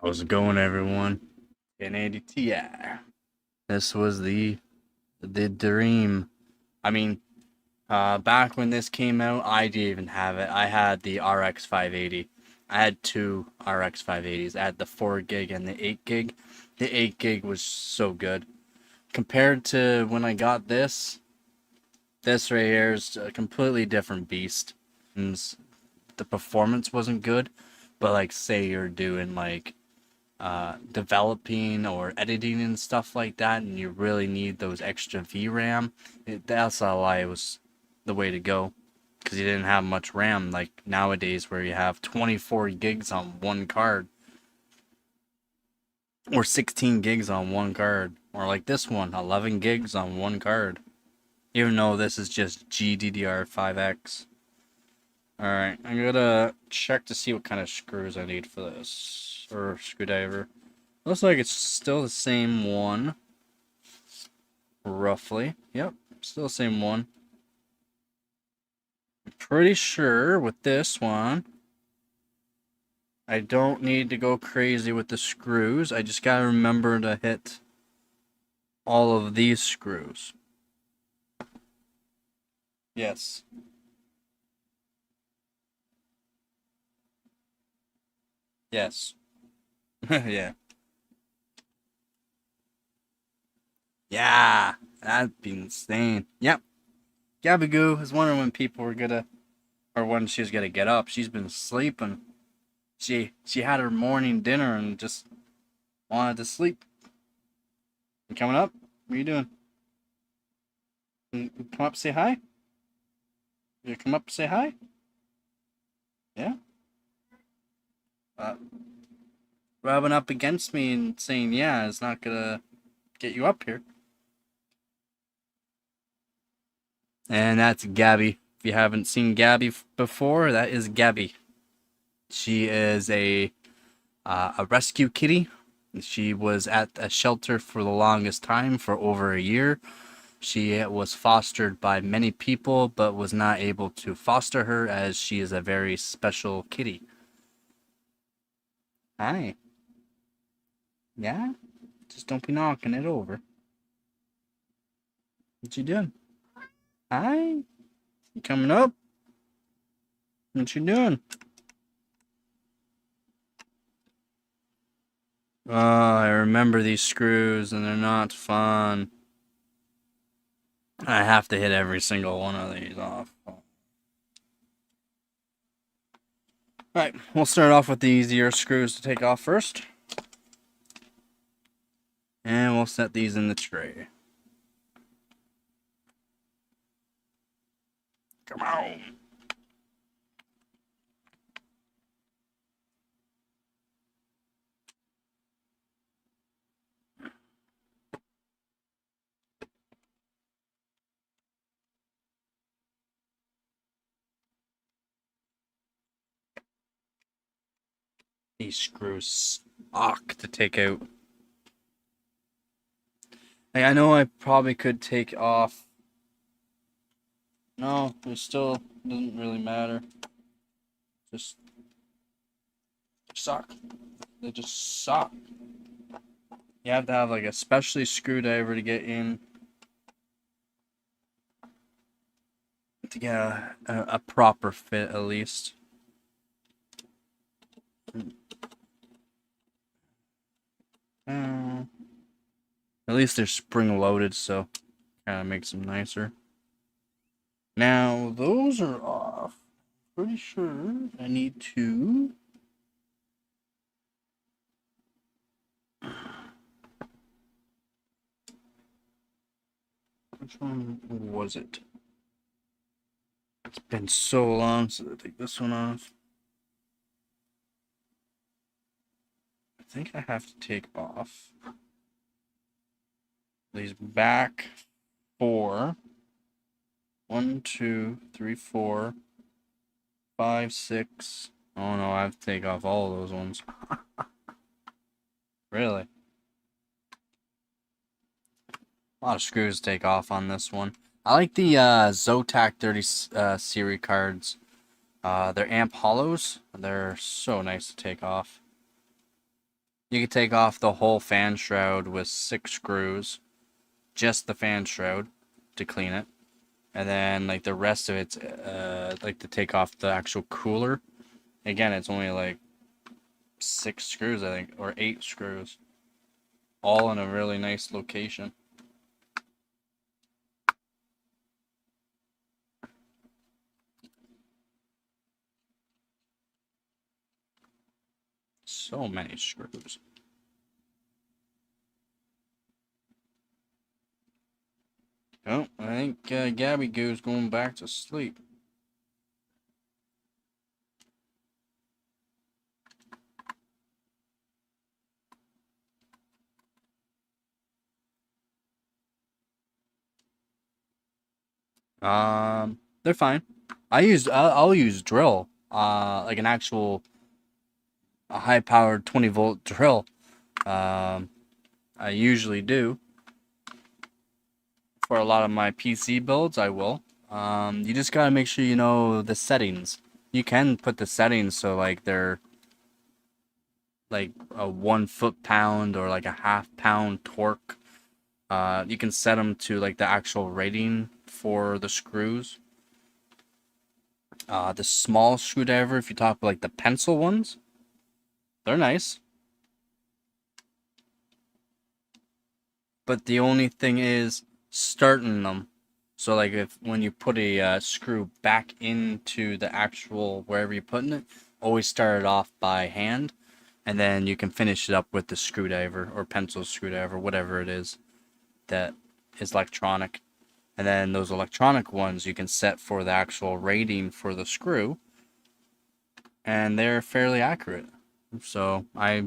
How's it going, everyone? 1080 Ti. This was the dream. I mean, back when this came out, I didn't even have it. I had the RX 580. I had two RX 580s. I had the 4 gig and the 8 gig. The 8 gig was so good. Compared to when I got this right here is a completely different beast. And the performance wasn't good, but like say you're doing like developing or editing and stuff like that, and you really need those extra VRAM, that's why it was the way to go. Because you didn't have much RAM like nowadays, where you have 24 gigs on one card, or 16 gigs on one card, or like this one, 11 gigs on one card. Even though this is just GDDR5X. Alright, I'm gonna check to see what kind of screws I need for this. Or screwdriver. Looks like it's still the same one. Roughly. Yep, still the same one. I'm pretty sure with this one, I don't need to go crazy with the screws. I just gotta remember to hit all of these screws. Yes. Yes. Yeah. Yeah. That'd be insane. Yep. Gabagoo was wondering when people were gonna, or when she was gonna get up. She's been sleeping. She had her morning dinner and just wanted to sleep. You coming up? What are you doing? You come up, say hi. You come up, say hi. Yeah. Uh, Rubbing up against me and saying yeah is not gonna get you up here. And that's Gabby. If you haven't seen Gabby before, that is Gabby. She is a rescue kitty. She was at a shelter for the longest time, for over a year. She was fostered by many people, but was not able to foster her as she is a very special kitty. Hi. Yeah? Just don't be knocking it over. What you doing? Hi? You coming up? What you doing? Oh, I remember these screws and they're not fun. I have to hit every single one of these off. Alright, we'll start off with the easier screws to take off first. And we'll set these in the tray. Come on. These screws suck to take out. Like, I know I probably could take off. No, it still doesn't really matter. Just suck. They just suck. You have to have like a specialty screwdriver to get in to get a proper fit at least. At least they're spring loaded, so kind of makes them nicer. Now those are off. Pretty sure I need to. Which one was it? It's been so long since I take this one off. I think I have to take off these back four. 1, 2, 3, 4, 5, 6. Oh no, I have to take off all of those ones. Really? A lot of screws to take off on this one. I like the Zotac 30 series cards. They're amp hollows. They're so nice to take off. You can take off the whole fan shroud with 6 screws, just the fan shroud, to clean it. And then like the rest of it's like to take off the actual cooler. Again, it's only like 6 screws, I think, or 8 screws, all in a really nice location. So many screws. Oh, I think Gabby Goo's going back to sleep. They're fine. I'll use drill, like an actual a high-powered 20-volt drill. Um, I usually do for a lot of my PC builds. I will. You just gotta make sure you know the settings. You can put the settings so like they're like a 1 foot-pound or like a half-pound torque. You can set them to like the actual rating for the screws. The small screwdriver, if you talk about like the pencil ones, they're nice. But the only thing is starting them. So like if when you put a screw back into the actual wherever you're putting it, always start it off by hand, and then you can finish it up with the screwdriver or pencil screwdriver, whatever it is that is electronic. And then those electronic ones you can set for the actual rating for the screw, and they're fairly accurate. So I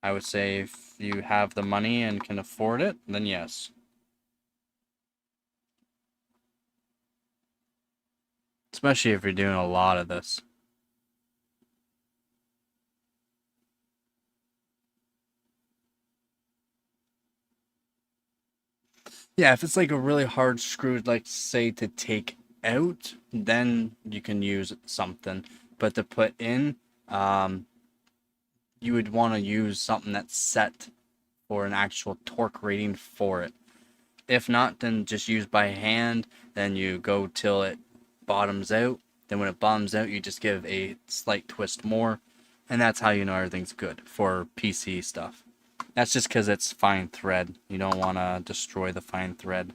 would say if you have the money and can afford it, then yes. Especially if you're doing a lot of this. Yeah, if it's like a really hard screw, like say to take out, then you can use something. But to put in, um, you would want to use something that's set for an actual torque rating for it. If not, then just use by hand. Then you go till it bottoms out. Then when it bottoms out, you just give a slight twist more. And that's how you know everything's good for PC stuff. That's just because it's fine thread. You don't want to destroy the fine thread.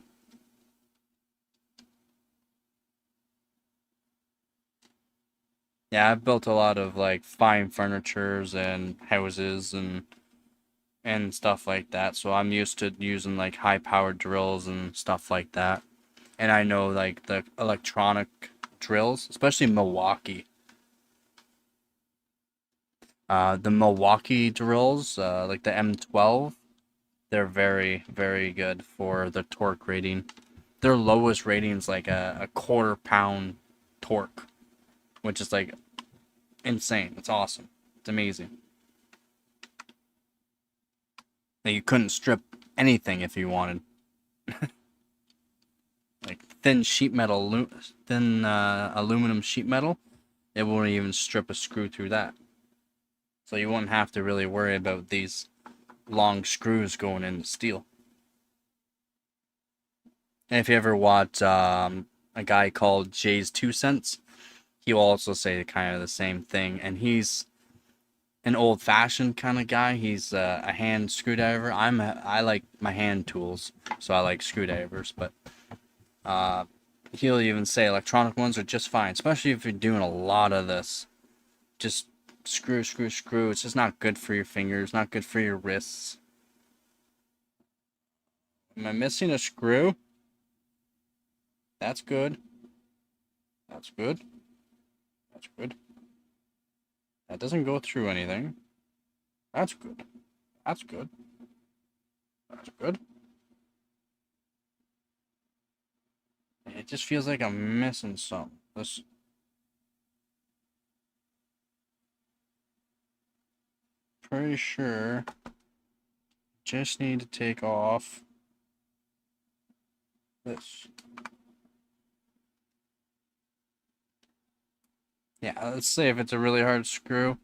Yeah, I've built a lot of like fine furnitures and houses and stuff like that. So I'm used to using like high powered drills and stuff like that. And I know like the electronic drills, especially Milwaukee. The Milwaukee drills, like the M12, they're very, very good for the torque rating. Their lowest rating is like a quarter-pound torque, which is like insane. It's awesome. It's amazing. Like you couldn't strip anything if you wanted. Like thin sheet metal, thin aluminum sheet metal, it wouldn't even strip a screw through that. So you wouldn't have to really worry about these long screws going into steel. And if you ever watch a guy called Jay's 2 Cents, he will also say kind of the same thing. And he's an old-fashioned kind of guy. He's a hand screwdriver. I like my hand tools, so I like screwdrivers. But he'll even say electronic ones are just fine, especially if you're doing a lot of this. Just screw, screw, screw. It's just not good for your fingers, not good for your wrists. Am I missing a screw? That's good. That's good. That's good. That doesn't go through anything. That's good. That's good. That's good. It just feels like I'm missing something. This. Pretty sure. Just need to take off this. Yeah, let's say if it's a really hard screw,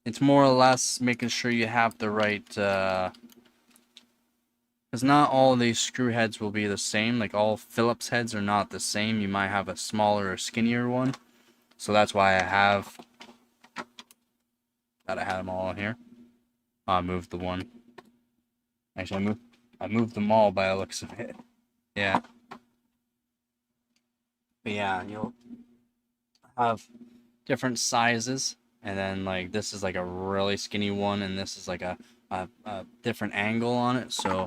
It's more or less making sure you have the right, because not all these screw heads will be the same. Like all Phillips heads are not the same. You might have a smaller or skinnier one. So that's why I have, thought I had them all in here. I moved the one. Actually, I moved them all by the looks of it. Yeah. But yeah, you'll have different sizes, and then like this is like a really skinny one, and this is like a different angle on it. So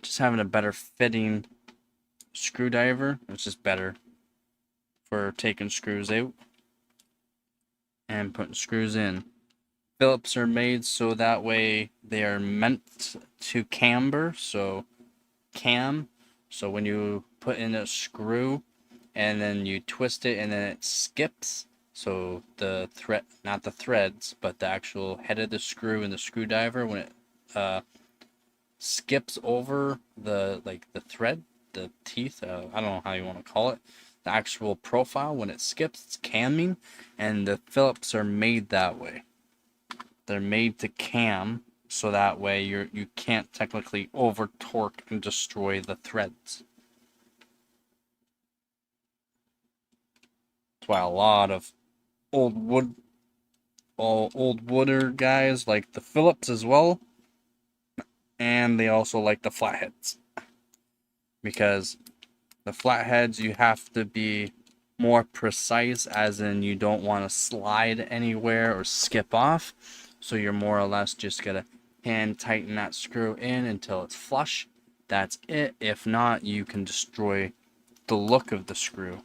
just having a better fitting screwdriver, it's just better for taking screws out and putting screws in. Phillips are made so that way they are meant to camber, so when you put in a screw and then you twist it and then it skips, so the thread, not the threads, but the actual head of the screw and the screwdriver, when it skips over the thread, the teeth, I don't know how you want to call it, the actual profile, when it skips, it's camming, and the Phillips are made that way. They're made to cam, so that way you can't technically over torque and destroy the threads. That's why a lot of old wooder guys like the Phillips as well, and they also like the flatheads, because the flatheads you have to be more precise, as in you don't want to slide anywhere or skip off, so you're more or less just gonna hand tighten that screw in until it's flush. That's it. If not, you can destroy the look of the screw,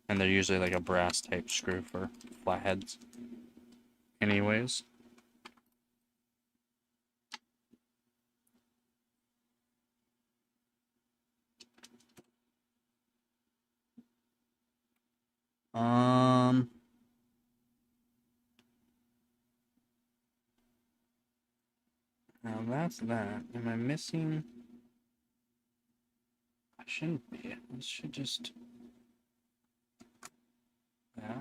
and they're usually like a brass type screw for flatheads anyways. Now that's that. Am I missing? I shouldn't be. This should just, yeah.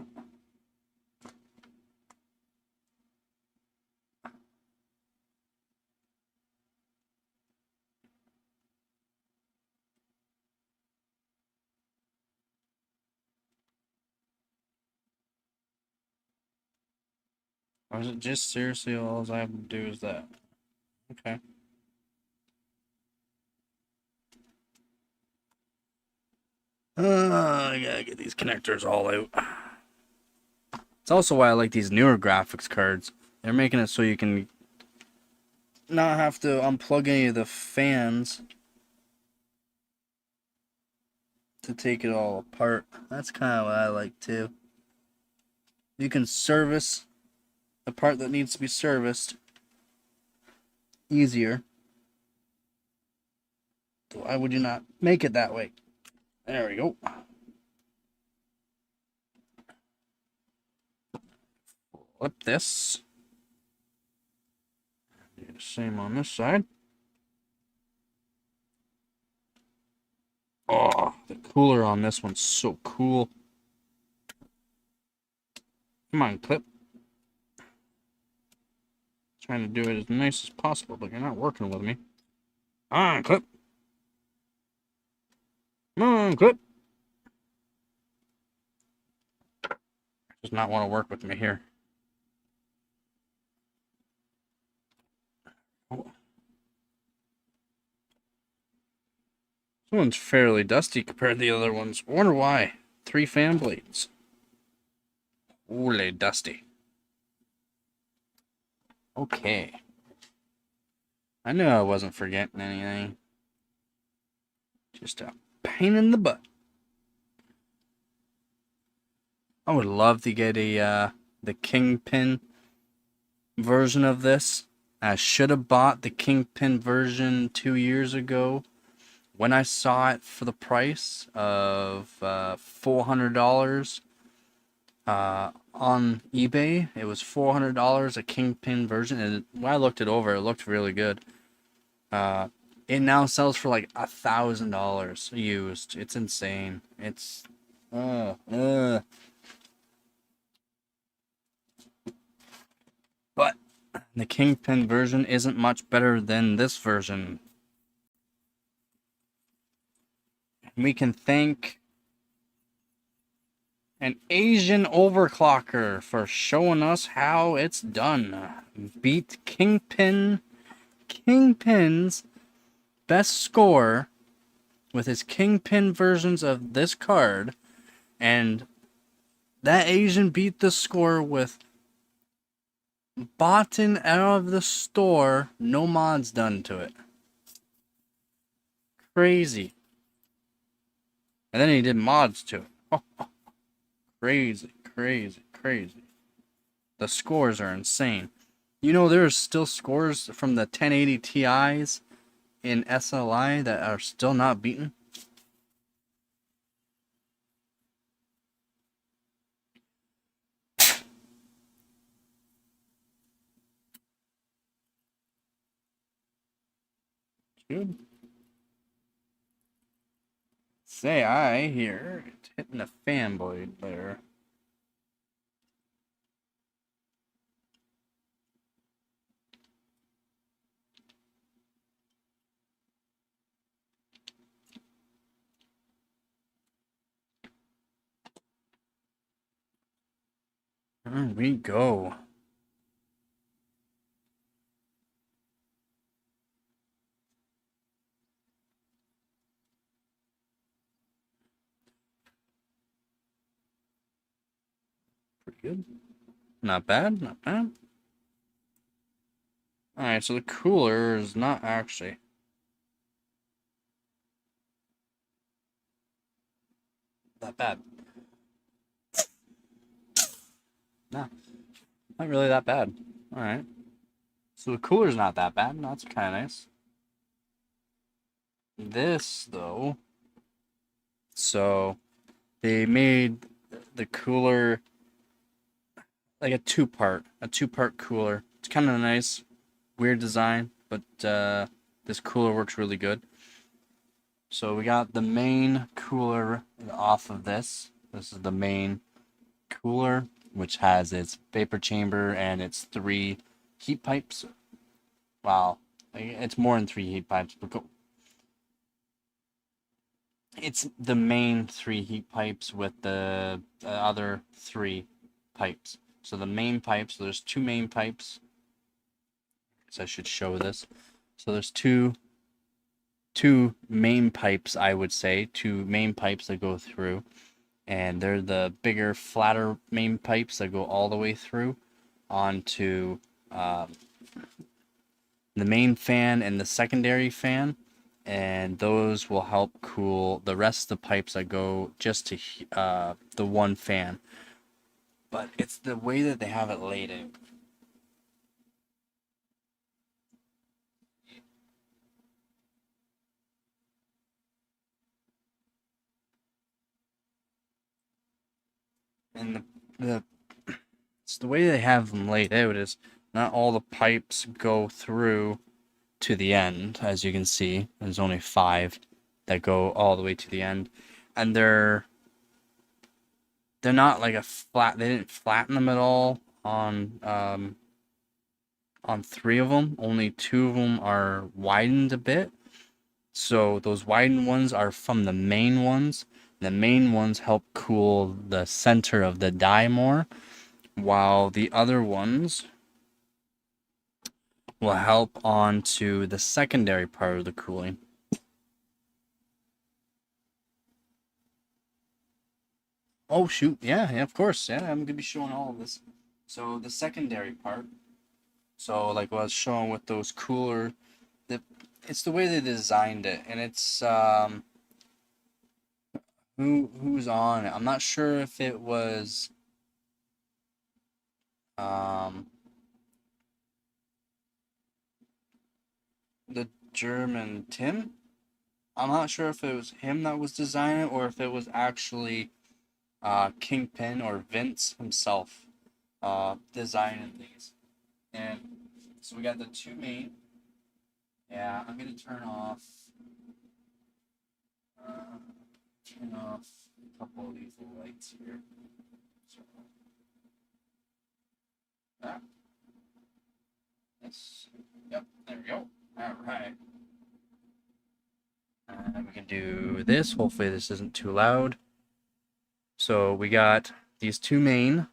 Or is it just seriously all I have to do is that? Okay. I gotta get these connectors all out. It's also why I like these newer graphics cards. They're making it so you can not have to unplug any of the fans to take it all apart. That's kind of what I like too. You can service the part that needs to be serviced easier. Why would you not make it that way? There we go. Flip this. Do the same on this side. Oh, the cooler on this one's so cool. Come on, clip. Trying to do it as nice as possible, but you're not working with me. Come on, clip. Come on, clip. Does not want to work with me here. Oh. This one's fairly dusty compared to the other ones. I wonder why. 3 fan blades. Holy dusty. Okay. I knew I wasn't forgetting anything. Just a pain in the butt. I would love to get the Kingpin version of this. I should have bought the Kingpin version 2 years ago when I saw it for the price of $400 on eBay. It was $400 a Kingpin version, and when I looked it over, it looked really good. It now sells for like $1,000 used. It's insane. It's The Kingpin version isn't much better than this version. We can thank an Asian overclocker for showing us how it's done. Beat Kingpin's best score with his Kingpin versions of this card, and that Asian beat the score with boughten out of the store, no mods done to it. Crazy. And then he did mods to it. Crazy, crazy, crazy. The scores are insane. You know, there's still scores from the 1080 Ti's in SLI that are still not beaten. Dude. Say I hear it hitting a fanboy there. Here we go. Pretty good. Not bad, not bad. Alright, so the cooler is not actually that bad. No, not really that bad. Alright. So the cooler's not that bad. That's kind of nice. This, though, so they made the cooler like a two-part cooler. It's kind of nice, weird design, but this cooler works really good. So we got the main cooler off of this. This is the main cooler, which has its vapor chamber and its 3 heat pipes. Wow, it's more than 3 heat pipes, but it's the main 3 heat pipes with the other 3 pipes. So the main pipes, so there's 2 main pipes. So I should show this. So there's two main pipes, I would say, 2 main pipes that go through, and they're the bigger, flatter main pipes that go all the way through onto the main fan and the secondary fan, and those will help cool the rest of the pipes that go just to the one fan. But it's the way that they have it laid out. And it's the way they have them laid out is not all the pipes go through to the end. As you can see, there's only 5 that go all the way to the end, and they're not like a flat. They didn't flatten them at all on 3 of them. Only 2 of them are widened a bit. So those widened ones are from the main ones. The main ones help cool the center of the die more, while the other ones will help onto the secondary part of the cooling. Oh shoot, yeah, of course, yeah, I'm gonna be showing all of this. So the secondary part, so like what I was showing with those cooler, it's the way they designed it, and it's who's on it. I'm not sure if it was the German Tim. I'm not sure if it was him that was designing it or if it was actually Kingpin or Vince himself designing these. And so we got the 2 main. Yeah, I'm gonna turn off a couple of these lights here. So, yeah. this. Yep, there we go. All right. We can do this. Hopefully this isn't too loud. So we got these two main,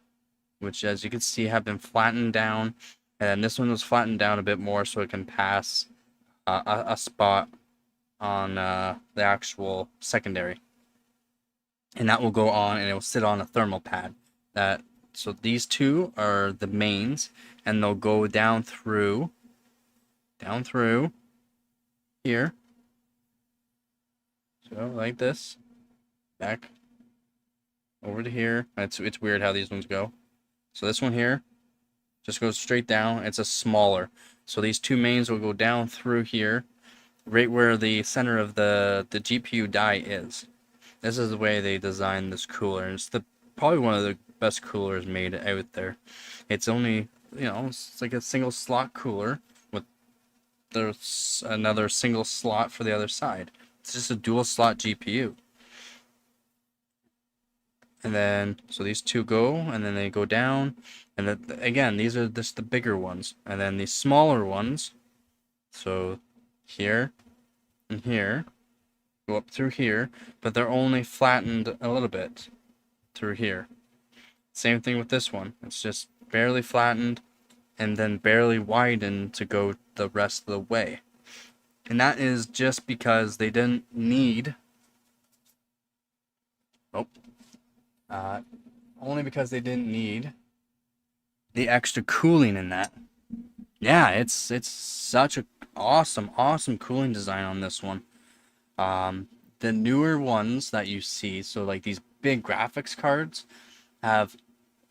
which as you can see have been flattened down. And this one was flattened down a bit more so it can pass a spot on the actual secondary. And that will go on and it will sit on a thermal pad. So these two are the mains and they'll go down through here. So like this, back over to here. It's weird how these ones go. So this one here just goes straight down. It's a smaller. So these two mains will go down through here, right where the center of the GPU die is. This is the way they designed this cooler. It's probably one of the best coolers made out there. It's only, it's like a single slot cooler with there's another single slot for the other side. It's just a dual slot GPU. And then, so these two go, and then they go down. And then, again, these are just the bigger ones. And then these smaller ones, so here and here, go up through here, but they're only flattened a little bit through here. Same thing with this one. It's just barely flattened and then barely widened to go the rest of the way. And that is just because they didn't need... only because they didn't need the extra cooling in that. Yeah, it's such a awesome cooling design on this one. The newer ones that you see, so like these big graphics cards, have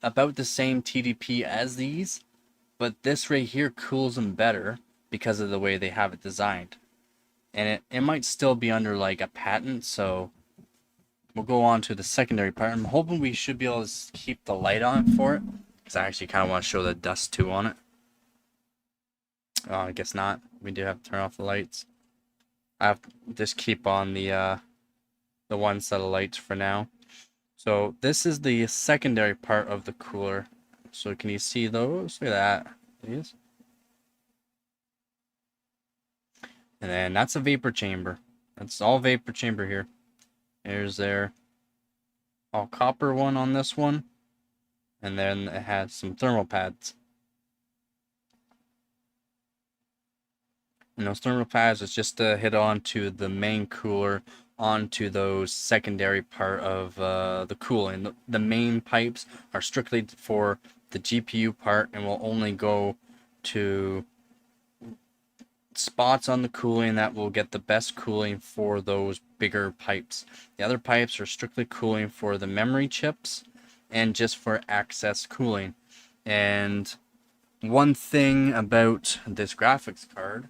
about the same TDP as these, but this right here cools them better because of the way they have it designed. And it might still be under like a patent, so we'll go on to the secondary part. I'm hoping we should be able to keep the light on for it, because I actually kind of want to show the dust too on it. I guess not. We do have to turn off the lights. I have to just keep on the one set of lights for now. So this is the secondary part of the cooler. So can you see those? Look at that. These. And then that's a vapor chamber. That's all vapor chamber here. There's their all copper one on this one. And then it has some thermal pads. And those thermal pads is just to hit on to the main cooler, onto those secondary part of the cooling. The main pipes are strictly for the GPU part and will only go to spots on the cooling that will get the best cooling for those bigger pipes. The other pipes are strictly cooling for the memory chips and just for access cooling. And one thing about this graphics card,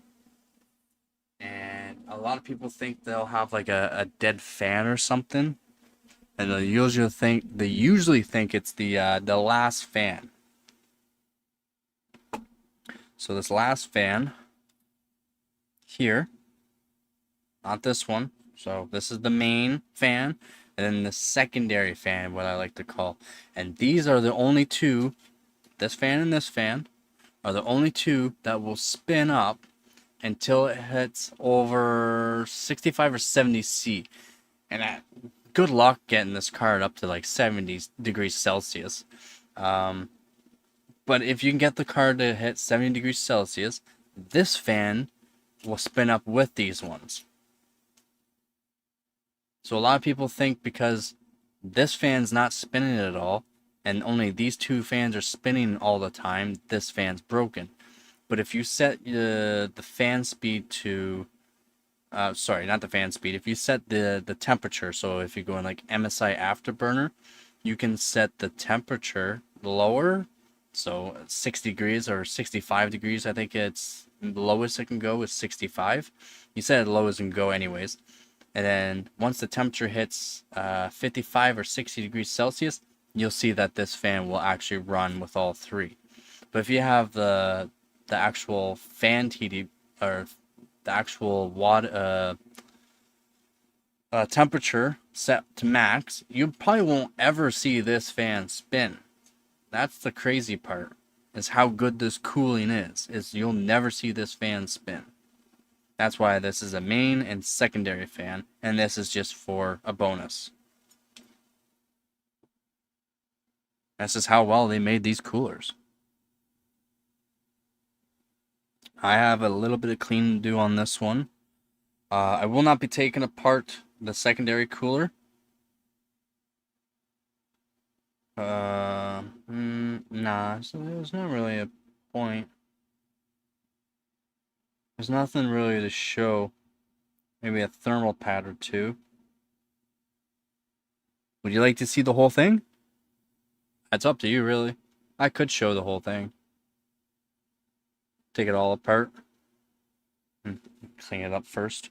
and a lot of people think they'll have like a dead fan or something, and they usually think it's the last fan. So this last fan here, not this one. So this is the main fan, and then the secondary fan, what I like to call. And these are the only two, this fan and this fan, are the only two that will spin up until it hits over 65 or 70 C. And good luck getting this card up to like 70 degrees Celsius. But if you can get the card to hit 70 degrees Celsius, this fan will spin up with these ones. So a lot of people think because this fan's not spinning at all, and only these two fans are spinning all the time, this fan's broken. But if you set the fan speed to, sorry, not the fan speed, if you set the temperature, so if you go in like MSI Afterburner, you can set the temperature lower, so 60 degrees or 65 degrees, I think it's the lowest it can go is 65. You set it the lowest it can go anyways. And then once the temperature hits 55 or 60 degrees Celsius, you'll see that this fan will actually run with all three. But if you have the actual fan TD, or the actual watt temperature set to max, you probably won't ever see this fan spin. That's the crazy part. is how good this cooling is you'll never see this fan spin. That's why this is a main and secondary fan, and this is just for a bonus. This is how well they made these coolers. I have a little bit of cleaning to do on this one. I will not be taking apart the secondary cooler. Nah, so there's not really a point. There's nothing really to show. Maybe a thermal pad or two. Would you like to see the whole thing? That's up to you, really. I could show the whole thing. Take it all apart. And clean it up first.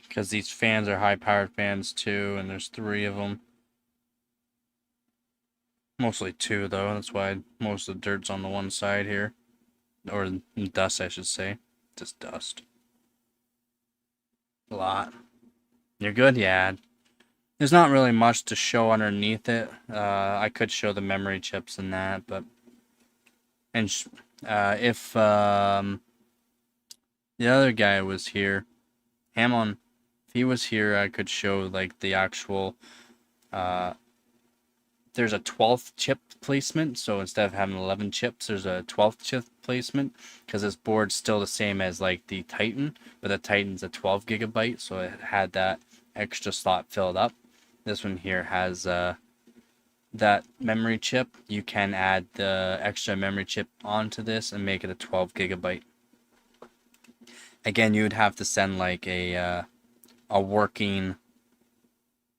Because these fans are high-powered fans too, and there's 3 of them. Mostly 2 though, that's why most of the dirt's on the one side here. Or dust, I should say. Just dust. A lot. You're good? Yeah. There's not really much to show underneath it. I could show the memory chips and that, but... And if the other guy was here, Hamon, if he was here, I could show like the actual... there's a 12th chip placement, so instead of having 11 chips, there's a 12th chip placement, because this board's still the same as like the Titan, but the Titan's a 12 gigabyte, so it had that extra slot filled up. This one here has that memory chip. You can add the extra memory chip onto this and make it a 12 gigabyte. Again, you would have to send like a working,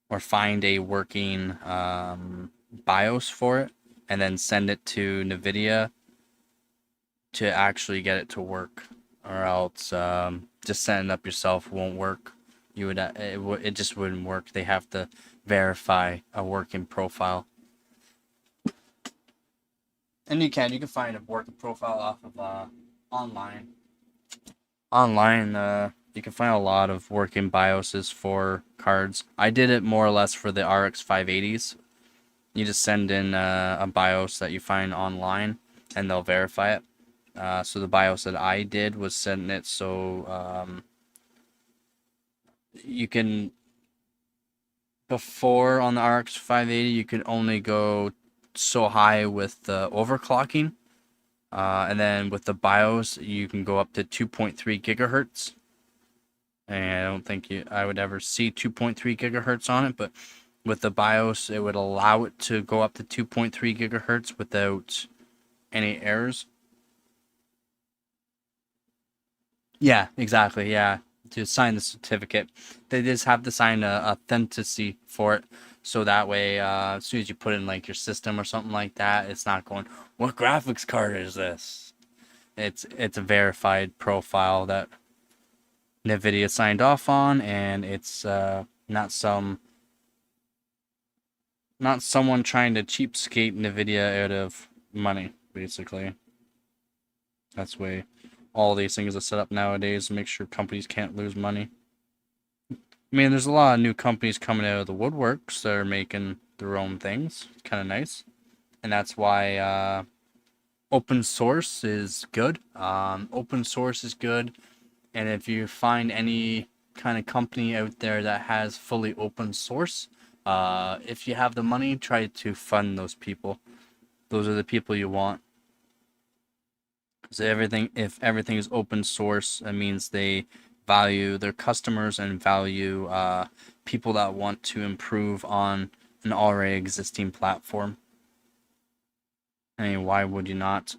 or find a working BIOS for it, and then send it to NVIDIA to actually get it to work, or else just setting it up yourself won't work. You would it just wouldn't work. They have to verify a working profile, and you can find a working profile off of online. You can find a lot of working BIOSes for cards. I did it more or less for the RX 580s. You just send in a BIOS that you find online, and they'll verify it. So the BIOS that I did was sending it so you can... Before on the RX 580, you could only go so high with the overclocking. And then with the BIOS, you can go up to 2.3 gigahertz. And I don't think I would ever see 2.3 gigahertz on it, but with the BIOS, it would allow it to go up to 2.3 gigahertz without any errors. Yeah, exactly, yeah. To sign the certificate, they just have to sign a authenticity for it, so that way, as soon as you put in like your system or something like that, it's not going, what graphics card is this? It's a verified profile that NVIDIA signed off on, and it's not someone trying to cheapskate NVIDIA out of money, basically. That's the way all these things are set up nowadays to make sure companies can't lose money. I mean, there's a lot of new companies coming out of the woodworks that are making their own things. It's kind of nice. And that's why open source is good. Open source is good. And if you find any kind of company out there that has fully open source, if you have the money, try to fund those people. Those are the people you want. Because if everything is open source, it means they value their customers and value people that want to improve on an already existing platform. I mean, why would you not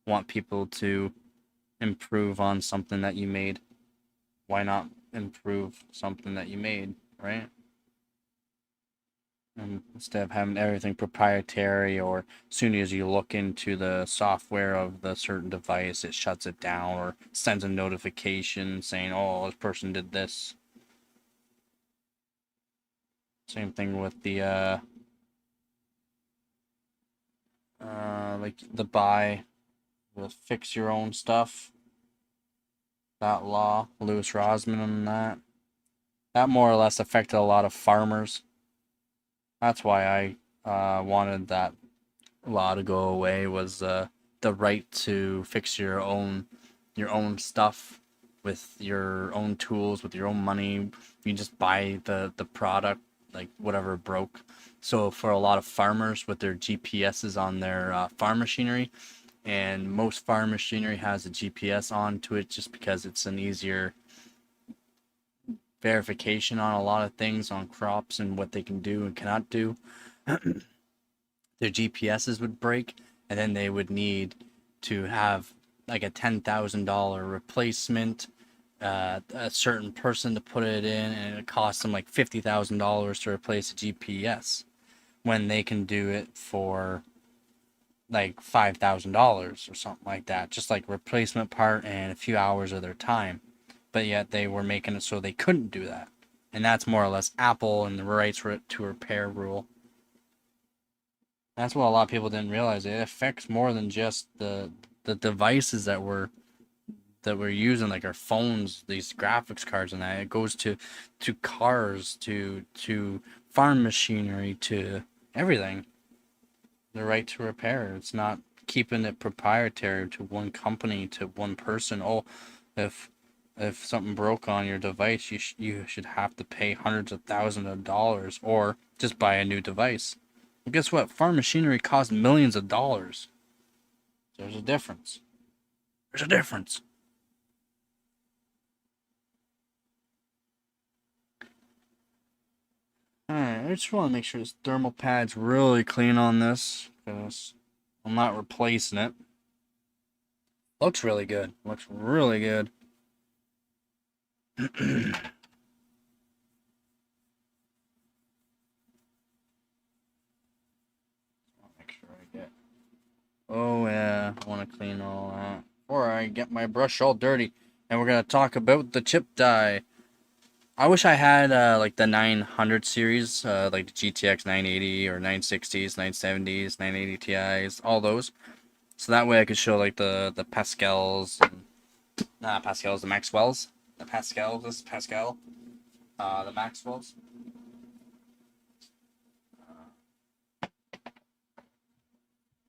want people to improve on something that you made? Why not improve something that you made, right? And instead of having everything proprietary, or as soon as you look into the software of the certain device, it shuts it down or sends a notification saying, oh, this person did this. Same thing with the like the buy, the fix your own stuff. That law, Louis Rosman on that. That more or less affected a lot of farmers. That's why I wanted that law to go away, was the right to fix your own stuff with your own tools, with your own money. You just buy the product, like whatever broke. So for a lot of farmers with their GPSs on their farm machinery, and most farm machinery has a GPS onto it just because it's an easier verification on a lot of things on crops and what they can do and cannot do. Their GPSs would break, and then they would need to have like a $10,000 replacement, a certain person to put it in, and it costs them like $50,000 to replace a GPS when they can do it for like $5,000 or something like that, just like replacement part and a few hours of their time. But yet they were making it so they couldn't do that. And that's more or less Apple and the rights to repair rule. That's what a lot of people didn't realize. It affects more than just the devices that we're using, like our phones, these graphics cards, and that. It goes to cars, to farm machinery, to everything. The right to repair. It's not keeping it proprietary to one company, to one person. Oh, if something broke on your device, you should have to pay hundreds of thousands of dollars, or just buy a new device. Well, guess what? Farm machinery costs millions of dollars. There's a difference. There's a difference. Alright, I just want to make sure this thermal pad's really clean on this, because I'm not replacing it. Looks really good. Looks really good. Make sure I get... Oh yeah, I want to clean all that before I get my brush all dirty. And we're going to talk about the chip die. I wish I had like the 900 series, like the GTX 980 or 960s, 970s, 980 Ti's, all those. So that way I could show like the Pascals, and, not Pascals, the Maxwells. The Pascal, this Pascal, the Maxwells.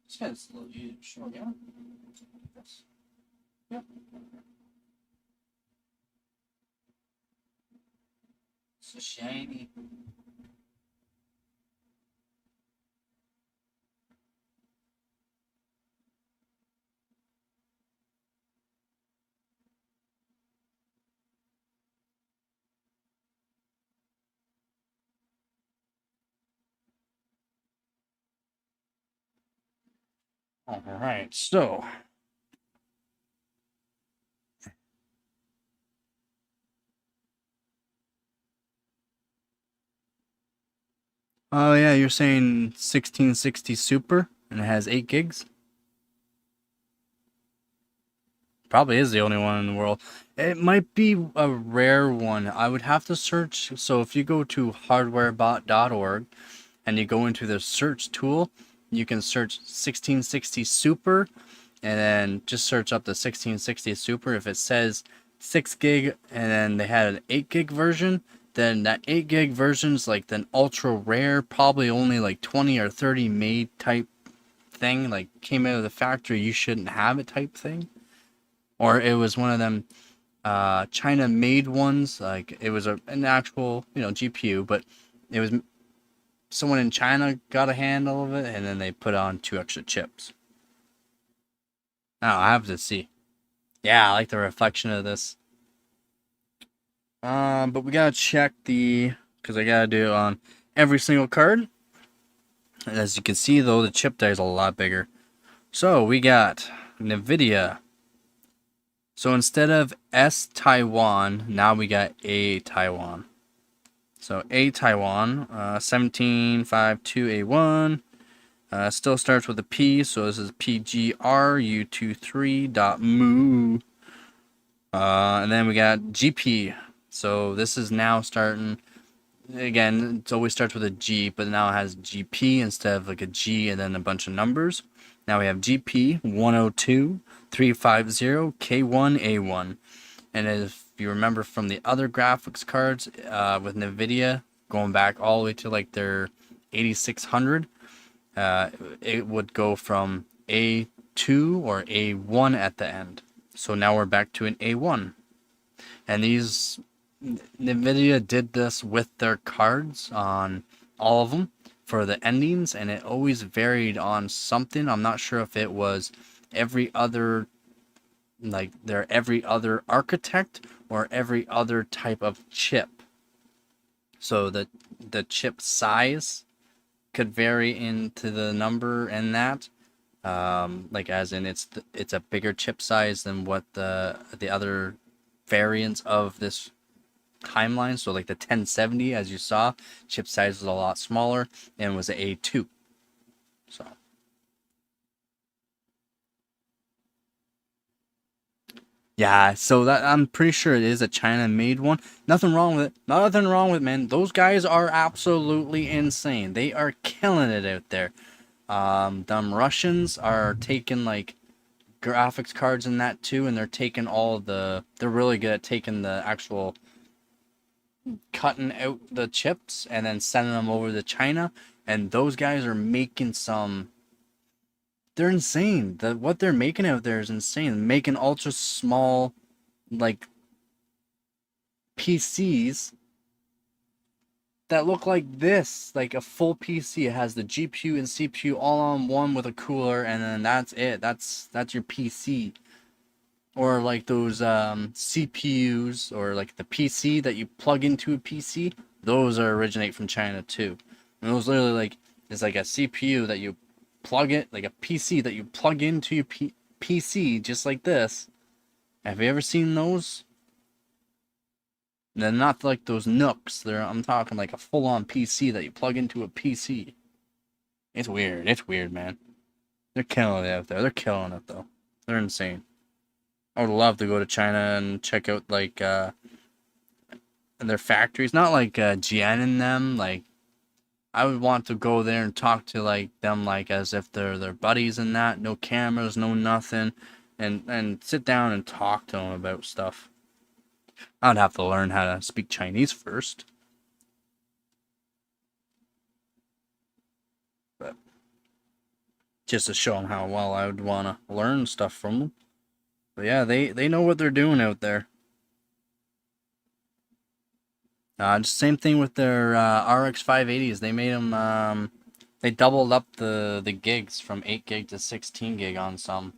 This guy's a little easier to show, yeah. This. Yep. So shiny. All right, so oh yeah, you're saying 1660 Super and it has 8 gigs? Probably is the only one in the world. It might be a rare one. I would have to search. So if you go to hardwarebot.org and you go into the search tool, you can search 1660 Super and then just search up the 1660 Super. If it says 6 gig and then they had an 8 gig version, then that 8 gig version's like the ultra rare, probably only like 20 or 30 made type thing, like came out of the factory, you shouldn't have it type thing. Or it was one of them China made ones, like it was an actual, GPU, but it was someone in China got a handle of it and then they put on 2 extra chips. Now I have to see. Yeah, I like the reflection of this. But we gotta check because I gotta do it on every single card. And as you can see though, the chip die is a lot bigger. So we got NVIDIA. So instead of S Taiwan, now we got A Taiwan. So A Taiwan, 17522A1. Still starts with a P, so this is PGRU23.mu. And then we got GP. So this is now starting, again, it always starts with a G, but now it has GP instead of like a G and then a bunch of numbers. Now we have GP 102 350 K1A1. And you remember from the other graphics cards with NVIDIA, going back all the way to like their 8600, it would go from A2 or A1 at the end. So now we're back to an A1. And these NVIDIA did this with their cards on all of them for the endings, and it always varied on something. I'm not sure if it was every other, like their every other architect or every other type of chip. So the chip size could vary into the number and that. Like as in it's a bigger chip size than what the other variants of this timeline. So like the 1070, as you saw, chip size was a lot smaller and was an A2. So yeah, so that I'm pretty sure it is a China made one. Nothing wrong with it. Nothing wrong with it, man. Those guys are absolutely insane. They are killing it out there. Them Russians are taking like graphics cards in that too, and they're taking all they're really good at taking the actual cutting out the chips and then sending them over to China. And those guys are making some. They're insane. What they're making out there is insane. Making ultra small, like PCs that look like this, like a full PC. It has the GPU and CPU all on one with a cooler, and then that's it. That's your PC. Or like those CPUs, or like the PC that you plug into a PC. Those are originate from China too. And those literally like it's like a CPU that you plug it, like a PC that you plug into your PC, just like this. Have you ever seen those? They're not like those Nooks. I'm talking like a full-on PC that you plug into a PC. It's weird. It's weird, man. They're killing it out there. They're killing it though. They're insane. I would love to go to China and check out like their factories. Not like GN in them. Like I would want to go there and talk to like them like as if they're their buddies and that. No cameras, no nothing, and sit down and talk to them about stuff. I'd have to learn how to speak Chinese first, but just to show them how well I would want to learn stuff from them. But yeah, they know what they're doing out there. Just same thing with their RX 580s. They made them. They doubled up the gigs from 8 gig to 16 gig on some.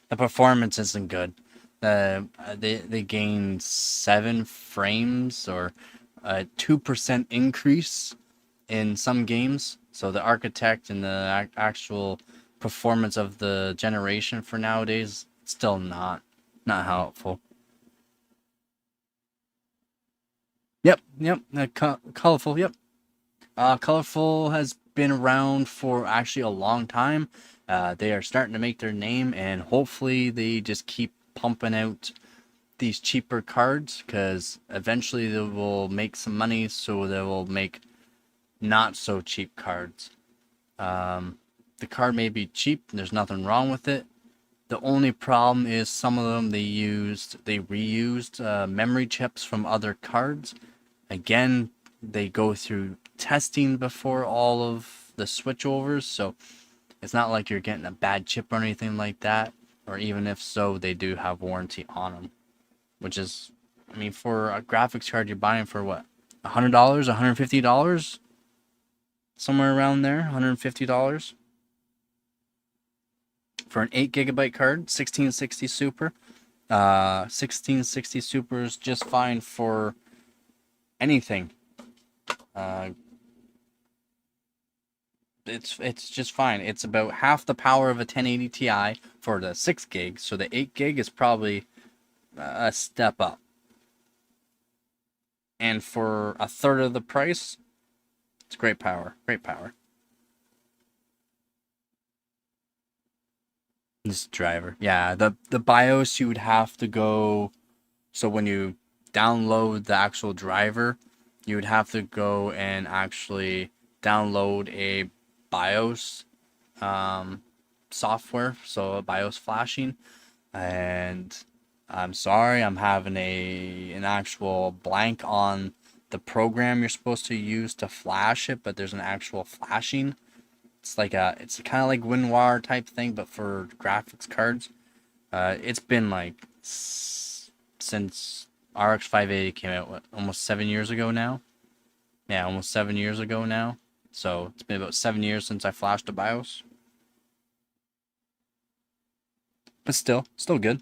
The performance isn't good. They gained 7 frames or a 2% increase in some games. So the architect and the actual performance of the generation for nowadays still not helpful. Yep. Colorful. Yep. Colorful has been around for actually a long time. They are starting to make their name, and hopefully they just keep pumping out these cheaper cards because eventually they will make some money, so they will make not so cheap cards. The card may be cheap, there's nothing wrong with it. The only problem is some of them they reused memory chips from other cards. Again, they go through testing before all of the switchovers, so it's not like you're getting a bad chip or anything like that. Or even if so, they do have warranty on them, which is, I mean, for a graphics card you're buying for what, $100, $150, somewhere around there, $150 for an 8 GB card, 1660 Super. 1660 Super is just fine for anything. It's just fine. It's about half the power of a 1080 Ti for the 6 gig, so the 8 gig is probably a step up. And for a third of the price, it's great power. Great power. This driver. Yeah, the BIOS you would have to go. So when you download the actual driver, you would have to go and actually download a BIOS software, so a BIOS flashing, and I'm sorry, I'm having an actual blank on the program you're supposed to use to flash it, but there's an actual flashing. It's kind of like WinRAR type thing, but for graphics cards. It's been like since RX 580 came out, what, almost 7 years ago now? Yeah, almost 7 years ago now. So it's been about 7 years since I flashed a BIOS. But still good.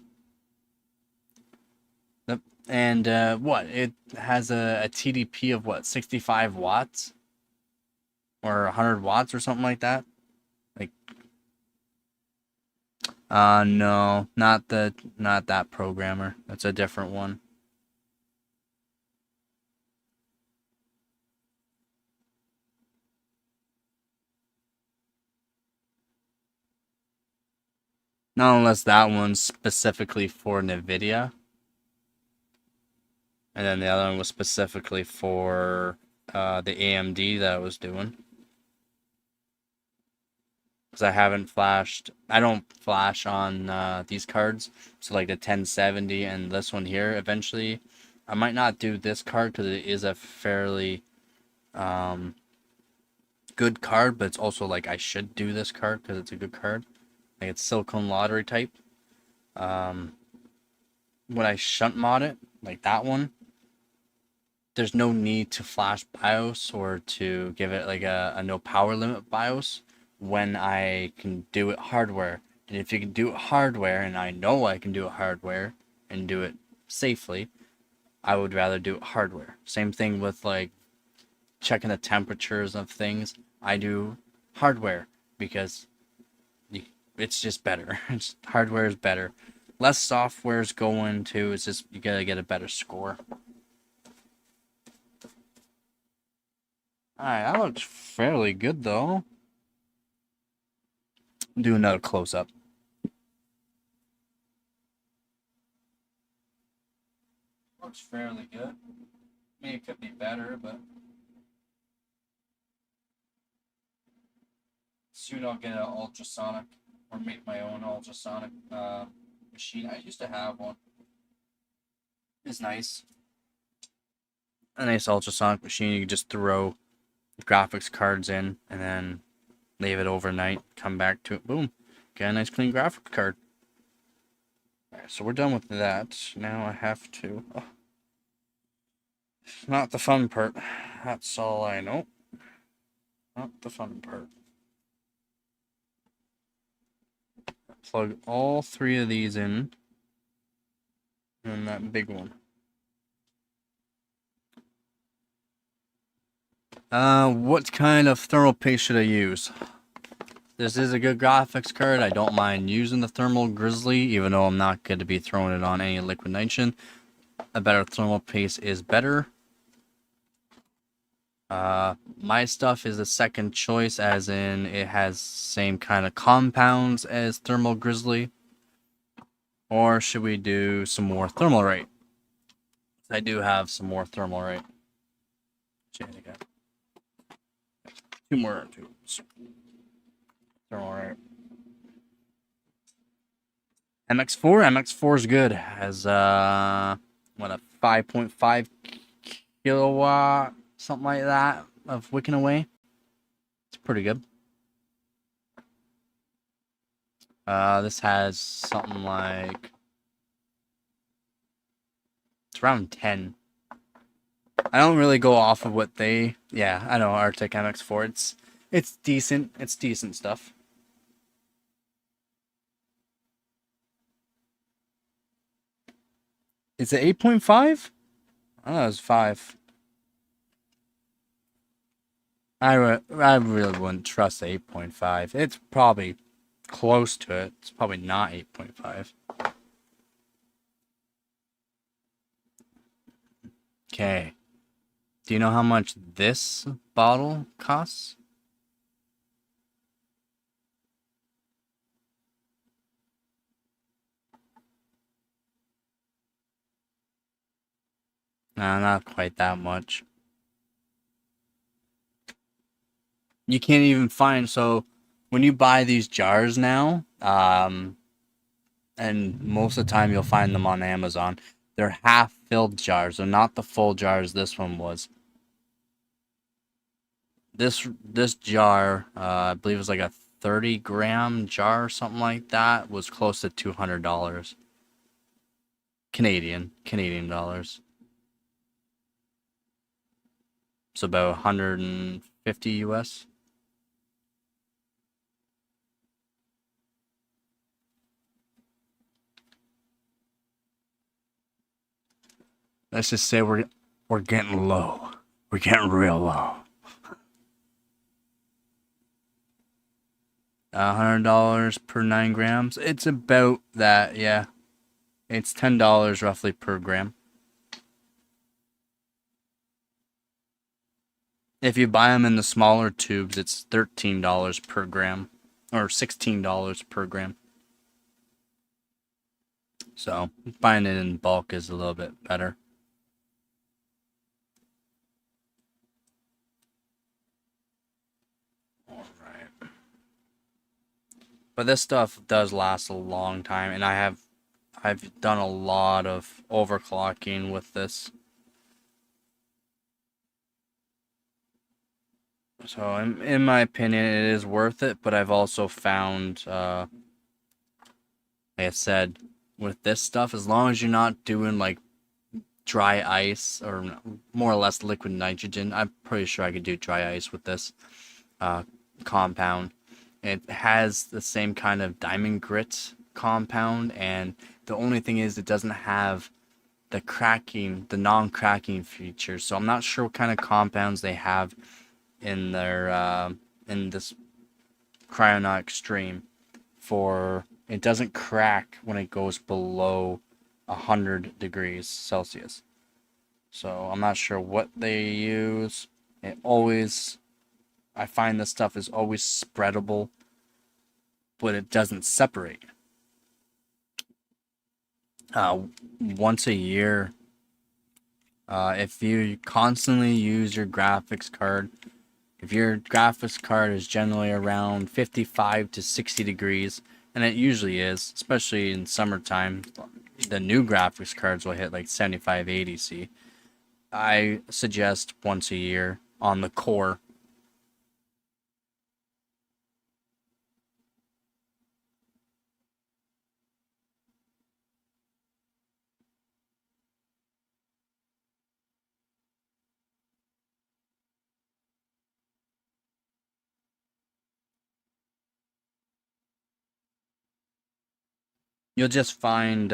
Yep. And what? It has a TDP of what, 65 watts? Or 100 watts or something like that? Like, no, not that programmer. That's a different one. Not unless that one's specifically for NVIDIA. And then the other one was specifically for the AMD that I was doing. Because I don't flash on these cards. So like the 1070 and this one here eventually. I might not do this card because it is a fairly good card, but it's also like I should do this card because it's a good card. Like it's silicone lottery type. When I shunt mod it, like that one, there's no need to flash BIOS or to give it like a no power limit BIOS when I can do it hardware. And if you can do it hardware, and I know I can do it hardware and do it safely, I would rather do it hardware. Same thing with like checking the temperatures of things. I do hardware because it's just better. Hardware is better. Less software is going to. It's just you gotta get a better score. Alright, that looks fairly good though. Do another close up. Looks fairly good. I mean, it could be better, but soon I'll get an ultrasonic or make my own ultrasonic machine. I used to have one. It's nice. A nice ultrasonic machine. You can just throw graphics cards in and then leave it overnight. Come back to it. Boom. Get a nice clean graphics card. Alright, so we're done with that. Now I have to. Oh. Not the fun part. That's all I know. Not the fun part. Plug all three of these in. And that big one. What kind of thermal paste should I use? This is a good graphics card. I don't mind using the thermal grizzly, even though I'm not going to be throwing it on any liquid nitrogen. A better thermal paste is better. My stuff is the second choice, as in it has same kind of compounds as thermal grizzly. Or should we do some more thermalite? I do have some more thermalite. Two more tubes. Thermalite. MX4 is good. Has what, a 5.5 kilowatt, something like that, of wicking away. It's pretty good. This has something like, it's around 10. I don't really go off of what they, yeah, I know, Arctic MX4. It's decent. It's decent stuff. Is it 8.5? I thought it was 5. I really wouldn't trust the 8.5. It's probably close to it. It's probably not 8.5. Okay. Do you know how much this bottle costs? No, not quite that much. You can't even find, so when you buy these jars now, and most of the time you'll find them on Amazon. They're half-filled jars. They're not the full jars this one was. This jar, I believe it was like a 30-gram jar or something like that, was close to $200. Canadian dollars. It's about 150 US. Let's just say we're getting low. We're getting real low. $100 per 9 grams. It's about that, yeah. It's $10 roughly per gram. If you buy them in the smaller tubes, it's $13 per gram, or $16 per gram. So buying it in bulk is a little bit better. All right. But this stuff does last a long time, and I've done a lot of overclocking with this. So in my opinion, it is worth it, but I've also found, like I said, with this stuff, as long as you're not doing like dry ice or more or less liquid nitrogen, I'm pretty sure I could do dry ice with this compound. It has the same kind of diamond grit compound, and the only thing is it doesn't have the cracking, the non-cracking feature. So I'm not sure what kind of compounds they have in their in this Cryonaut Extreme for it doesn't crack when it goes below 100 degrees Celsius. So I'm not sure what they use. I find this stuff is always spreadable, but it doesn't separate. Once a year, if you constantly use your graphics card, if your graphics card is generally around 55 to 60 degrees, and it usually is, especially in summertime, the new graphics cards will hit like 75, 80 C. I suggest once a year on the core. You'll just find,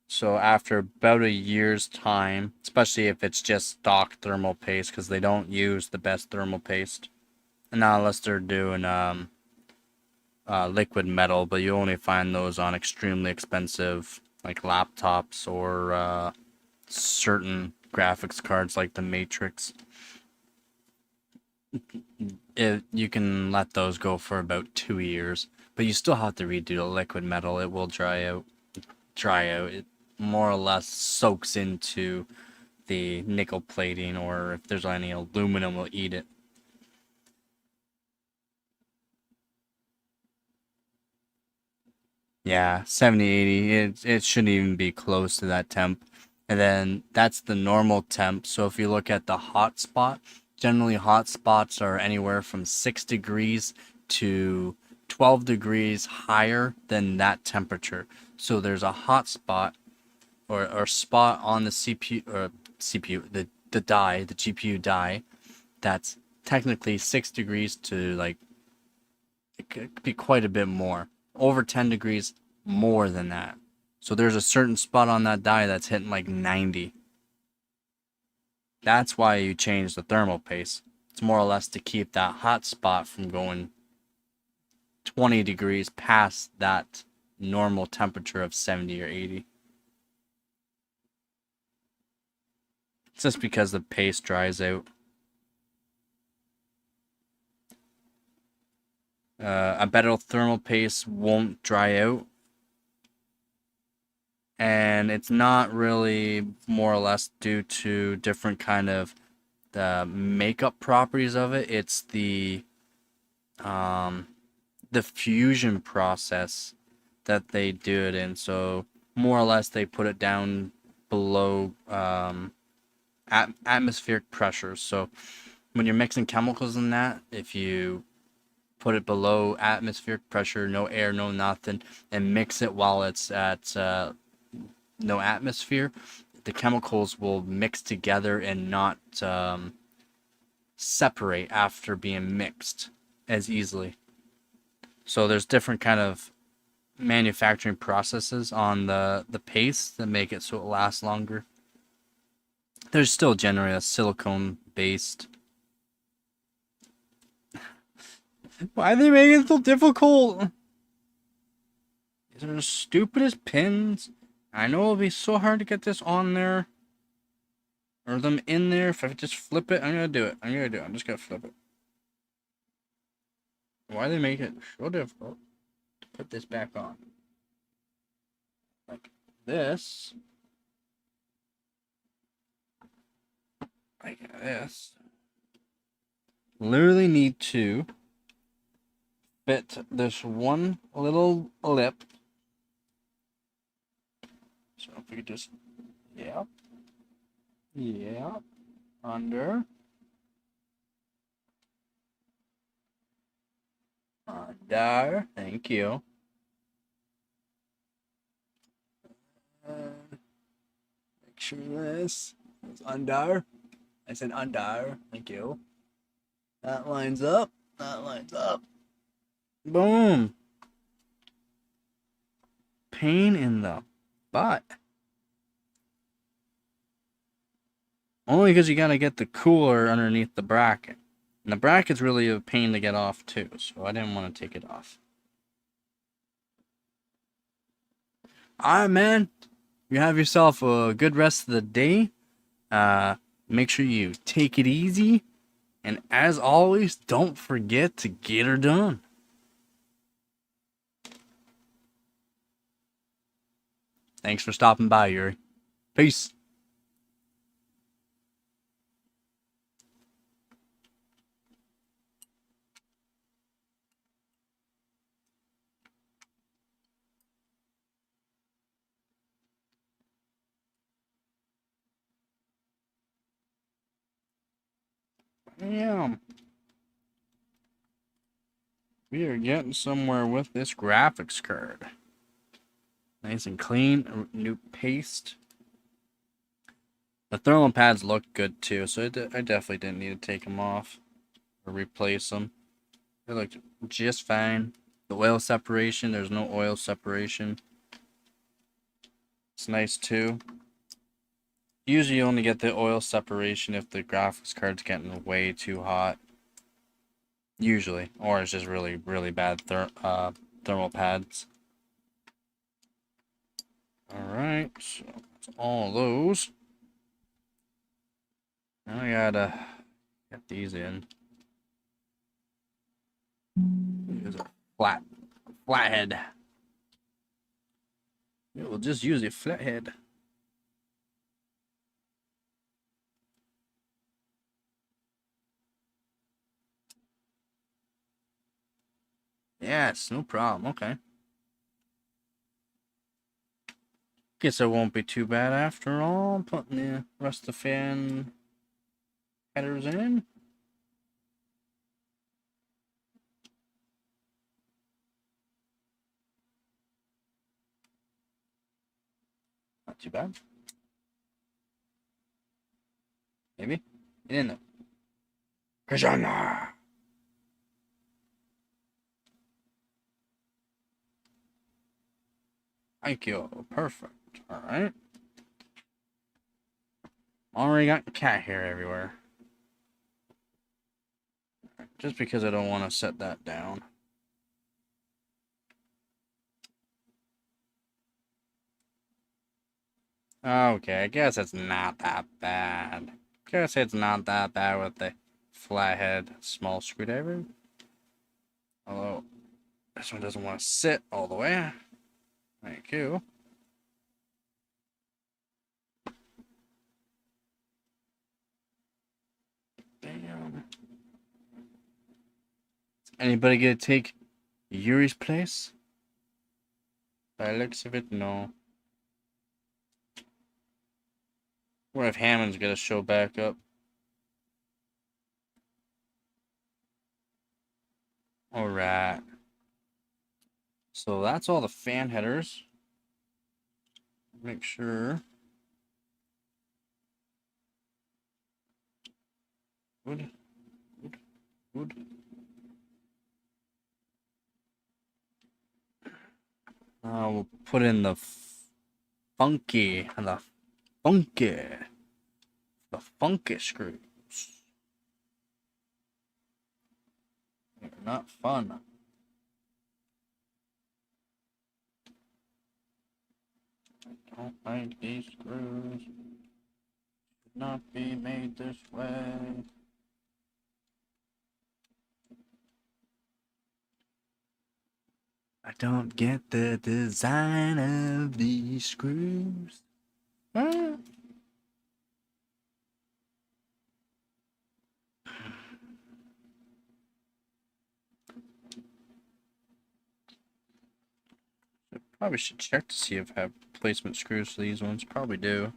so after about a year's time, especially if it's just stock thermal paste, because they don't use the best thermal paste, and not unless they're doing liquid metal, but you only find those on extremely expensive like laptops or certain graphics cards like the Matrix. You can let those go for about 2 years, but you still have to redo the liquid metal. It will dry out. It more or less soaks into the nickel plating, or if there's any aluminum, will eat it. Yeah, 70, 80. It shouldn't even be close to that temp. And then that's the normal temp. So if you look at the hot spot, generally hot spots are anywhere from 6 degrees to 12 degrees higher than that temperature. So there's a hot spot or spot on the CPU, the die, the GPU die, that's technically 6 degrees to like, it could be quite a bit more. Over 10 degrees more than that. So there's a certain spot on that die that's hitting like 90. That's why you change the thermal paste. It's more or less to keep that hot spot from going 20 degrees past that normal temperature of 70 or 80. It's just because the paste dries out. A better thermal paste won't dry out, and it's not really more or less due to different kind of the makeup properties of it. It's the the fusion process that they do it in. So more or less they put it down below atmospheric pressure. So when you're mixing chemicals in that, if you put it below atmospheric pressure, no air, no nothing, and mix it while it's at no atmosphere, the chemicals will mix together and not separate after being mixed as easily. So there's different kind of manufacturing processes on the paste that make it so it lasts longer. There's still generally a silicone based. Why are they making it so difficult? These are the stupidest pins. I know it'll be so hard to get this on there. Or them in there. If I just flip it, I'm gonna do it. I'm just gonna flip it. Why do they make it so difficult to put this back on? Like this. Like this. Literally need to fit this one little lip. So if we could just, yeah, under, thank you. Make sure this is under. I said under, thank you. That lines up. Boom. Pain in the butt. Only because you gotta get the cooler underneath the bracket. And the bracket's really a pain to get off too, so I didn't want to take it off. Alright, man. You have yourself a good rest of the day. Make sure you take it easy. And as always, don't forget to get her done. Thanks for stopping by, Yuri. Peace. Damn. We are getting somewhere with this graphics card. Nice and clean. New paste. The thermal pads look good too, so I definitely didn't need to take them off or replace them. They looked just fine. The oil separation, there's no oil separation. It's nice too. Usually you only get the oil separation if the graphics card's getting way too hot. Usually. Or it's just really, really bad thermal pads. Alright, so that's all of those. Now I gotta get these in. Use a flathead. We'll just use a flathead. Yes, no problem. Okay. Guess it won't be too bad after all. Putting the rest of the fan headers in. Not too bad. Maybe? Get in there. Kajana! Thank you. Perfect. Alright. Already got cat hair everywhere. Just because I don't want to set that down. Okay, I guess it's not that bad. Guess it's not that bad with the flathead small screwdriver. Although, this one doesn't want to sit all the way. Thank you. Damn. Anybody gonna take Yuri's place? By the looks of it, no. What if Hammond's gonna show back up? Alright. So that's all the fan headers. Make sure. Good. We'll put in the funky screws. They're not fun. I don't like these screws. Should not be made this way. I don't get the design of these screws. Ah. Probably should check to see if I have placement screws for these ones. Probably do.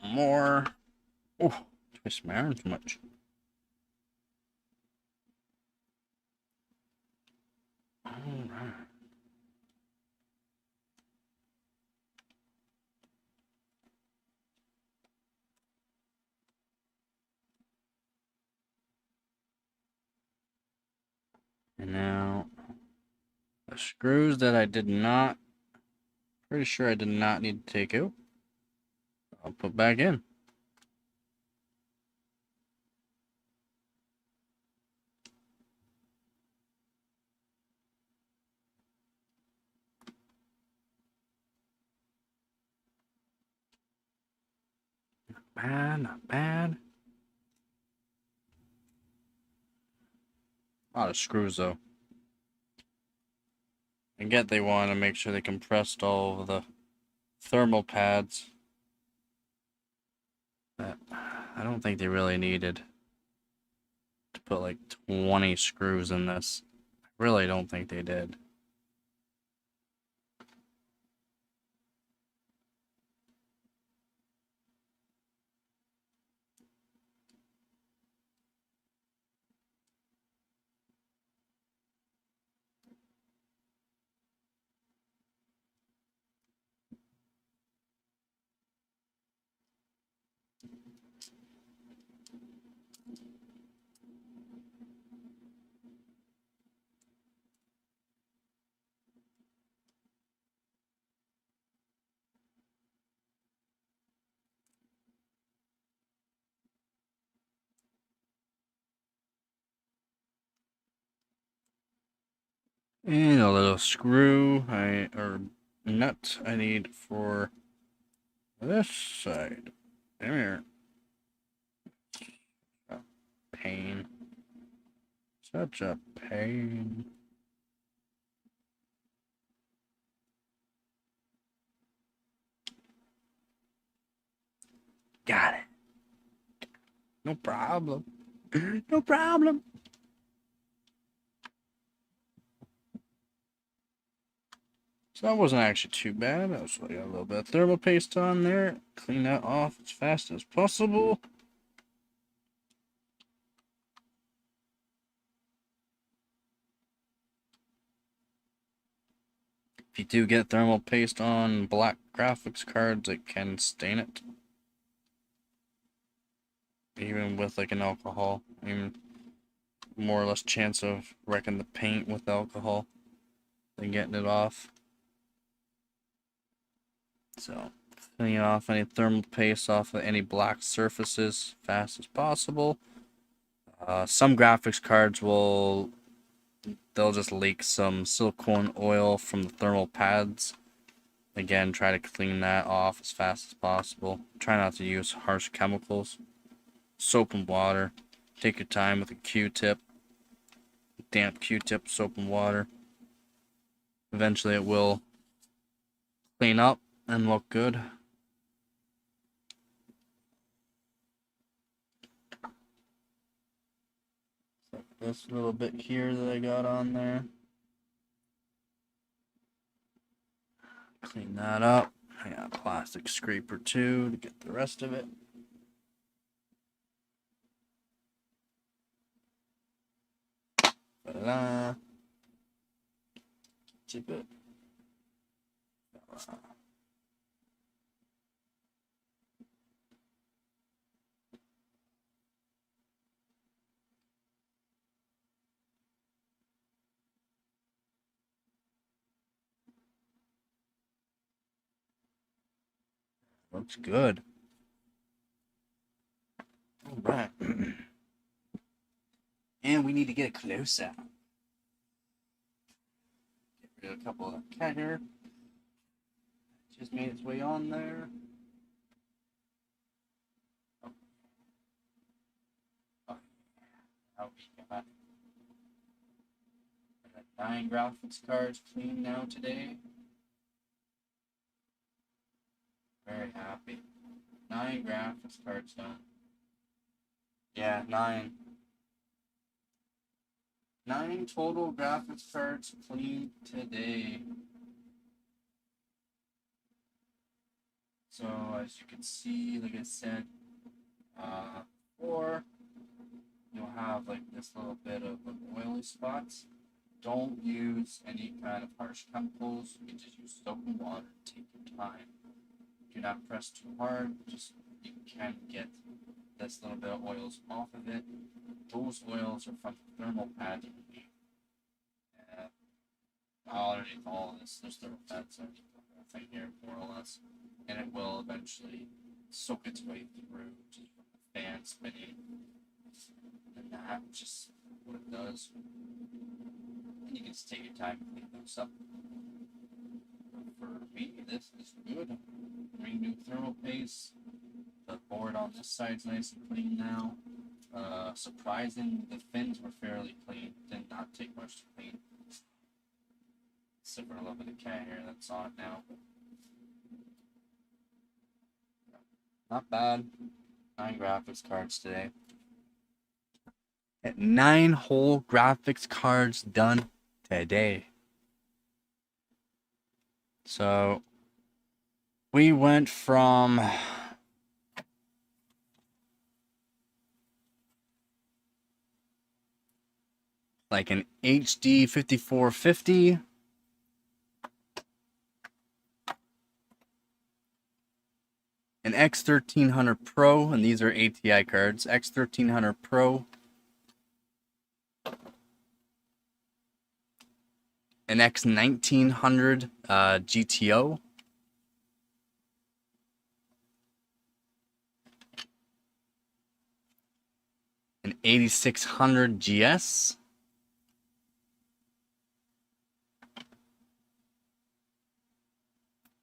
One more. Oh, twist my arm too much. Alright. And now the screws that I did not, pretty sure I did not need to take out, I'll put back in. Bad, not bad. A lot of screws though. I get they want to make sure they compressed all of the thermal pads. But I don't think they really needed to put like 20 screws in this. I really don't think they did. And a little screw or nut I need for this side. Come here. A pain. Such a pain. Got it. No problem. No problem. So that wasn't actually too bad. I was got a little bit of thermal paste on there. Clean that off as fast as possible. If you do get thermal paste on black graphics cards, it can stain it. Even with like an alcohol. Even more or less chance of wrecking the paint with alcohol than getting it off. So, clean off any thermal paste off of any black surfaces as fast as possible. Some graphics cards they'll just leak some silicone oil from the thermal pads Again, try to clean that off as fast as possible. Try not to use harsh chemicals. Soap and water. Take your time with a Q-tip. Damp Q-tip, soap and water. Eventually it will clean up and look good. So this little bit here that I got on there. Clean that up. I got a plastic scraper too to get the rest of it. Ta-da. Tip it. Looks good. All right. And we need to get a close-up. Get rid of a couple of the cat hair. Just made its way on there. Oh, how we got 9 graphics cards clean now today. Very happy. 9 graphics cards done. Yeah, 9. 9 total graphics cards cleaned today. So as you can see, like I said, before, you'll have like this little bit of oily spots. Don't use any kind of harsh chemicals. You can just use soap and water. Take your time. Do not press too hard. Just you can get this little bit of oils off of it. Those oils are from the thermal pad. Underneath all of this, there's thermal pads underneath the whole thing here, more or less, and it will eventually soak its way through just from the fan spinning, and that's just what it does. And you can just take your time and clean those up. For me, this is good. Bring new thermal paste. The board on this side's nice and clean now. Surprising, the fins were fairly clean. Did not take much to clean. Except for a little bit of cat hair that's on it now. Not bad. 9 graphics cards today. 9 whole graphics cards done today. So we went from like an HD 5450 an X1300 Pro, and these are ATI cards, X1300 Pro, an X1900 GTO, an 8600 GS,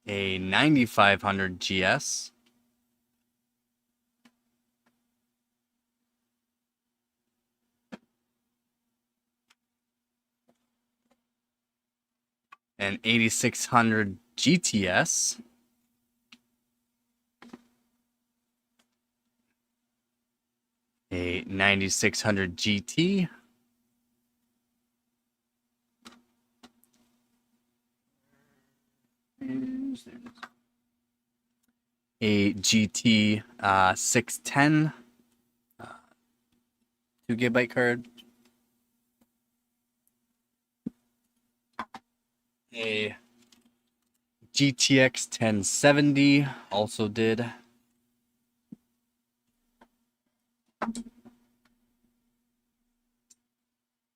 a 9500 GS, an 8600 GTS, a 9600 GT, a GT 610 2GB card, a GTX 1070 also did,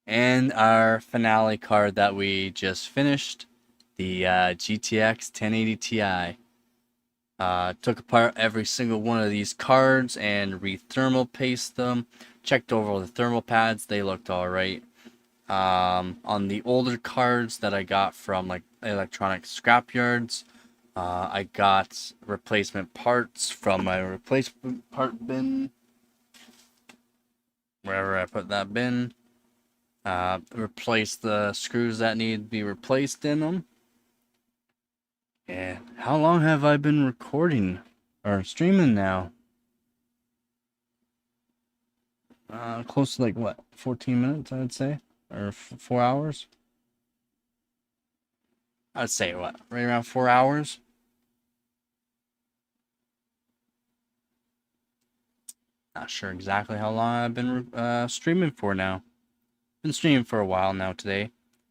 and our finale card that we just finished, the GTX 1080 Ti. Took apart every single one of these cards and re-thermal paste them. Checked over the thermal pads, they looked alright. On the older cards that I got from like electronic scrap yards, I got replacement parts from my replacement part bin, wherever I put that bin. Replace the screws that need to be replaced in them. And how long have I been recording or streaming now? Close to like what, 14 minutes, I would say, or 4 hours. I'd say what, right around 4 hours. Not sure exactly how long I've been streaming for now. Been streaming for a while now today.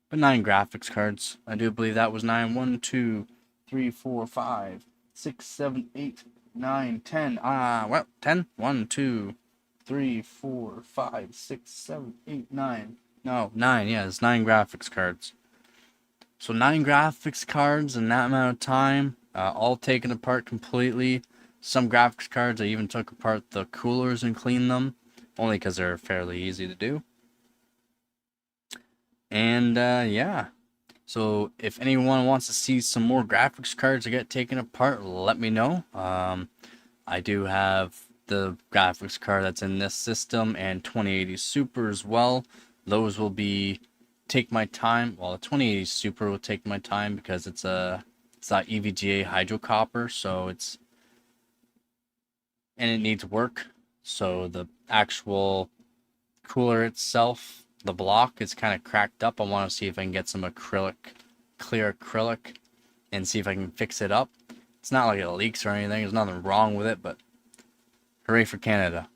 But 9 graphics cards. I do believe that was 9. 1, 2, 3, 4, 5, 6, 7, 8, 9, 10. Well, 10. 1, 2, 3, 4, 5, 6, 7, 8, 9. No, 9. Yeah, it's 9 graphics cards. So 9 graphics cards in that amount of time, all taken apart completely. Some graphics cards, I even took apart the coolers and cleaned them, only because they're fairly easy to do. And yeah, so if anyone wants to see some more graphics cards that get taken apart, let me know. I do have the graphics card that's in this system and 2080 Super as well. Those will be take my time. Well, the 2080 Super will take my time because it's not EVGA hydrocopper, so and it needs work. So the actual cooler itself, the block, is kind of cracked up. I want to see if I can get some clear acrylic, and see if I can fix it up. It's not like it leaks or anything. There's nothing wrong with it, but hooray for Canada.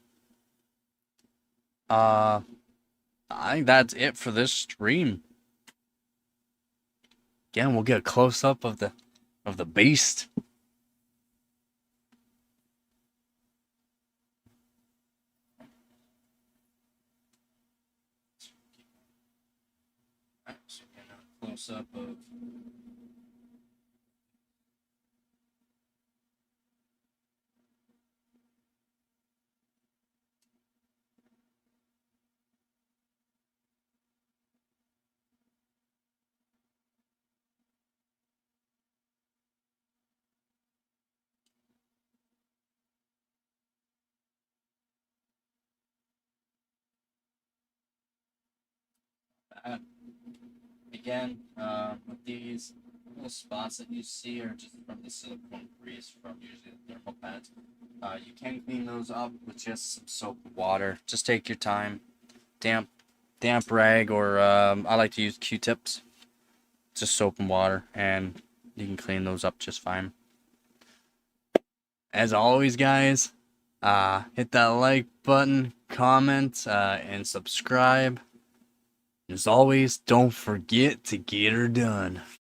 I think that's it for this stream. Again, we'll get a close up of the beast. So again, a close up of that. Again, with these little spots that you see are just from the silicone grease from usually the thermal pads. You can clean those up with just some soap and water. Just take your time. Damp rag, or I like to use Q-tips. Just soap and water, and you can clean those up just fine. As always, guys, hit that like button, comment, and subscribe. As always, don't forget to get her done.